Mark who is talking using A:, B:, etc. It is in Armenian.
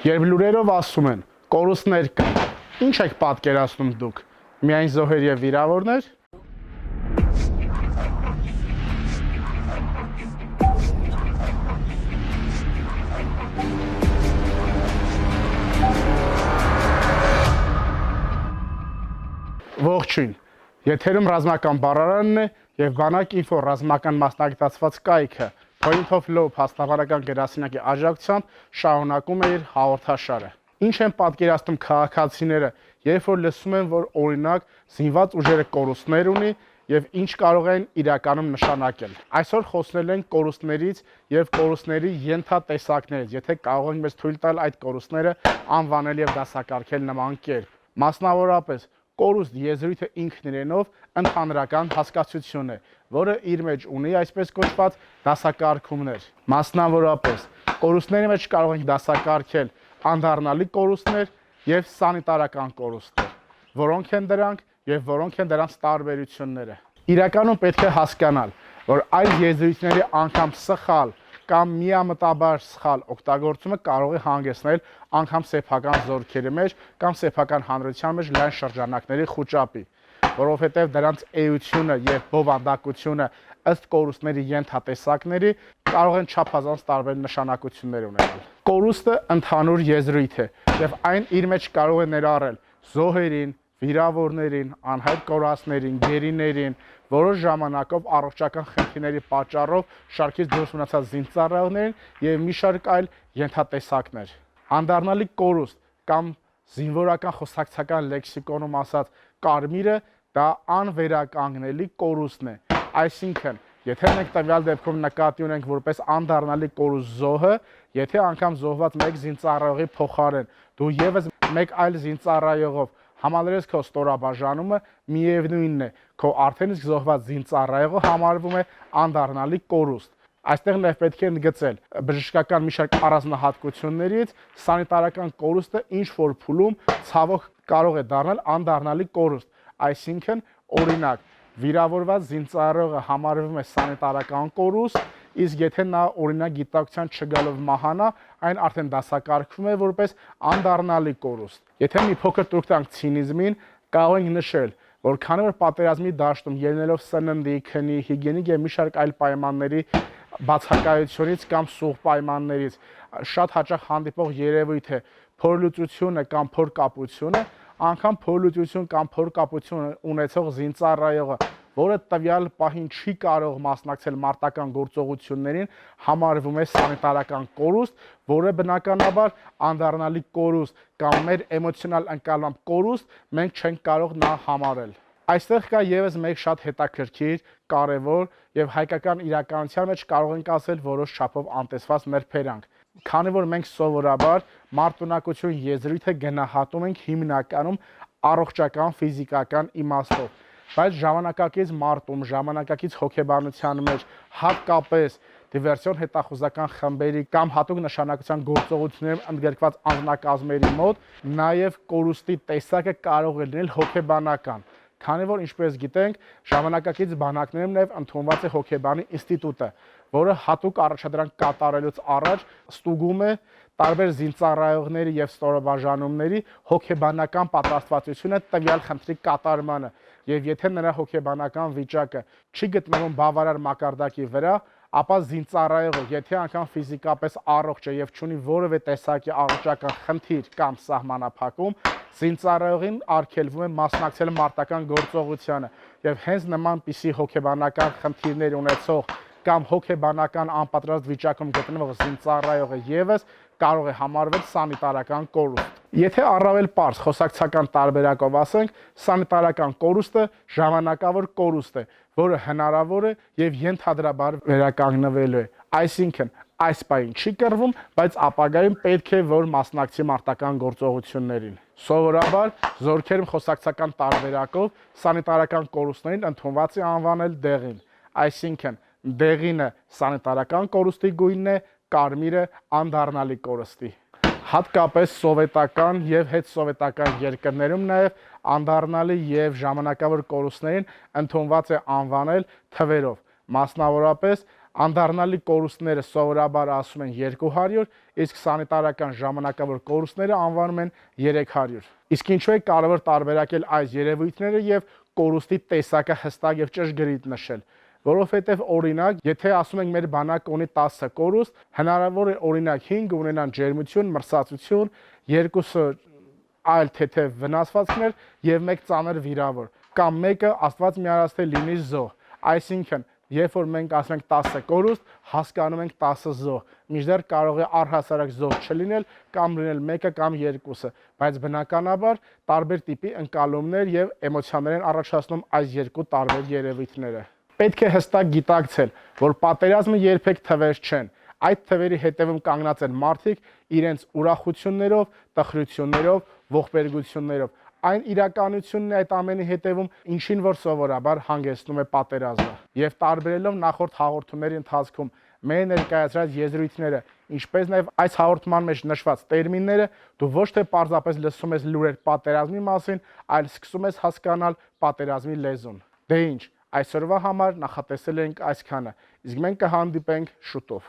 A: Երբ լուրերով ասում են կորուստներ կան, ինչ եք պատկերացնում դուք։ Միայն զոհեր եւ վիրավորներ։ Ողջույն։ Եթերում ռազմական բառարանն է եւ Բանակ ինֆո ռազմական մասնագիտացված կայքը Point of Law փաստավարական գրասենյակի աջակցությամբ շարունակում է իր հաղորդաշարը։ Ինչ են պատկերացնում քաղաքացիները, երբ որ լսում են, որ օրինակ զինված ուժերը կորուստներ ունի եւ ինչ կարող են իրականում նշանակել։ Այսօր խոսնել ենք կորուստներից եւ կորուստների ենթատեսակներից, եթե կարող ենք մեզ թույլ տալ այդ կորուստները անվանել եւ դասակարգել նման կերպ։ Մասնավորապես կորուստ եզրույթը ինքն իրենով ընդհանրական հասկացություն է, որը իր մեջ ունի այսպես կոչված դասակարգումներ։ Մասնավորապես կորուստների մեջ կարող ենք դասակարգել անդառնալի կորուստներ եւ սանիտարական կորուստներ, որոնք են դրանք եւ որոնք են դրանց տարբերությունները։ Իրականում պետք է հասկանալ, որ այս եզրույթների անգամ սխալ կամ միամտաբար սխալ օգտագործումը կարող է հանգեցնել անգամ սեփական զորքերի մեջ կամ սեփական հանրության մեջ լայն շրջանակների խուճապի, որովհետև դրանց էությունը եւ բովանդակությունը ըստ կորուստների ենթատեսակների կարող են չափազանց տարբեր նշանակություններ ունենալ։ Կորուստը ընդհանուր եզրույթ է եւ այն իր մեջ կարող է ներառել զոհերին, վիրավորներին, անհայտ կորածներին, գերիներին, որոշ ժամանակով առողջական խնդիրների պատճառով շարքից դուրս մնացած զինծառայողներին եւ մի շարք այլ ենթատեսակներ։ Անդառնալի կորուստ կամ զինվորական խոսակցական լեքսիկոնում ասած կարմիրը դա անվերականգնելի կորուստն է։ Այսինքն, եթե մենք տվյալ դեպքում նկատի ունենք որպես անդառնալի կորուստ զոհը, եթե անգամ զոհված մեկ զինծառայողի փոխարեն դու եւս մեկ այլ զինծառայողով համալրես քո ստորաբաժանումը, միևնույնն է, քո արդեն իսկ զոհված զինծառայողը համարվում է անդառնալի կորուստ։ Այստեղ նաև պետք է ընդգծել բժշկական մի շարք առանձնահատկություններից սանիտարական կորուստը ինչ որ փուլում ցավոք կարող է դառնալ անդառնալի կորուստ, այսինքն օրինակ վիրավորված զինծառայողը համարվում է սանիտարական կորուստ, իսկ եթե նա օրինակ գիտակցության չգալով մահանա, այն արդեն դասակարգվում է որպես անդառնալի կորուստ։ Եթե մի փոքր տուրք տանք ցինիզմին, կարող ենք նշել, որ քանի որ պատերազմի դաշտում ելնելով սննդի, քնի, հիգիենիկ եւ մի շարք այլ պայմանների բացակայությունից կամ սուղ պայմաններից շատ հաճախ հանդիպող երևույթ է փորլուծությունը կամ փորկապությունը, անգամ փորլուծություն կամ փորկապություն ունեցող զինծառայողը, որը տվյալ պահին չի կարող մասնակցել մարտական գործողություններին, համարվում է սանիտարական կորուստ, որը բնականաբար անդառնալի կորուստ կամ մեր էմոցիոնալ ընկալմամբ կորուստ մենք չենք կարող նա համարել։ Այստեղ կա եւս մեկ շատ հետաքրքիր, կարևոր եւ հայկական իրականության մեջ կարող ենք ասել որոշ չափով անտեսված նրբերանգ։ Քանի որ մենք սովորաբար մարտունակություն եզրույթը գնահատում ենք հիմնականում առողջական ֆիզիկական իմաստով, բայց ժամանակակից մարտում, ժամանակակից հոգեբանության մեջ հատկապես դիվերսիոն հետախուզական խմբերի կամ հատուկ նշանակության գործողություններում ընդգրկված անձնակազմերի մոտ նաև կորուստի տեսակը կարող է լինել հոգեբանական, քանի որ ինչպես գիտենք, ժամանակակից բանակներում նաև ընդունված է հոգեբանի ինստիտուտը, որը հատուկ առաջադրանք կատարելուց առաջ ստուգում է տարբեր զինծառայողների եւ ստորաբաժանումների հոգեբանական պատրաստվածությունը տվյալ խնդրի կատարմանը, եւ եթե նրա հոգեբանական վիճակը չի գտնվում բավարար մակարդակի վրա, ապա զինծառայողը, եթե անգամ ֆիզիկապես առողջ է եւ չունի որևէ տեսակի առողջական խնդիր կամ սահմանափակում, զինծառայողին արգելվում է մասնակցել մարտական գործողությանը եւ հենց նմանպիսի հոգեբանական խնդիրներ ունեցող կամ հոգեբանական անպատրաստ վիճակում գտնվող զինծառայողը եւս կարող է համարվել սանիտարական կորուստ։ Եթե առավել պարզ խոսակցական տարբերակով ասենք, սանիտարական կորուստը ժամանակավոր կորուստ է, որը հնարավոր է եւ ենթադրաբար վերականգնվելու է։ Այսինքն, այս պահին չի կռվում, բայց ապագայում պետք է որ մասնակցի մարտական գործողություններին։ Սովորաբար զորքերում խոսակցական տարբերակով սանիտարական կորուստներին ընդունված է անվանել դեղին, այսինքն դեղինը սանիտարական կորուստի գույնն է, կարմիրը անդառնալի կորուստի։ Հատկապես սովետական եւ հետսովետական երկրներում նաեւ անդառնալի եւ ժամանակավոր կորուստներին ընդունված է անվանել թվերով, մասնավորապես Անդառնալի կորուստները սովորաբար ասում են 200, իսկ սանիտարական ժամանակավոր կորուստները անվանում են 300։ Իսկ ինչու է կարևոր տարբերակել այս երևույթները եւ կորուստի տեսակը հստակ եւ ճշգրիտ նշել։ Որովհետեւ օրինակ, եթե ասում ենք մեր բանակը ունի 10 կորուստ, հնարավոր է օրինակ 5 ունենան ջերմություն, մրսածություն, 2-ը այլ թեթև վնասվածքներ եւ 1 ծանր վիրավոր, կամ մեկը Աստված մի արած լինի զոհ։ Այսինքն, երբ որ մենք ասում ենք 10 կորուստ, հասկանում ենք 10 զոհ, մինչդեռ կարող է առհասարակ զոհ չլինել կամ լինել 1-ը կամ 2-ը, բայց բնականաբար տարբեր տիպի ընկալումներ եւ էմոցիաներ են առաջացնում այս երկու տարբեր երևույթները։ Պետք է հստակ գիտակցել, որ պատերազմը երբեք թվեր չեն։ Այդ թվերի հետևում կանգնած են մարդիկ իրենց ուրախություններով, տխրություններով, ողբերգություններով։ Այն իրականությունն է այդ ամենի հետևում, ինչին որ սովորաբար հանգեցնում է պատերազմը։ Եվ տարբերելով նախորդ հաղորդումների ընթացքում մեր ներկայացրած եզրույթները, ինչպես նաև այս հաղորդման մեջ նշված տերմինները, դու ոչ թե պարզապես լսում ես լուրեր պատերազմի մասին, այլ սկսում ես հասկանալ պատերազմի լեզուն։ Դե ինչ, այսօրվա համար նախատեսել ենք այսքանը, իսկ մենք կհանդիպենք շուտով։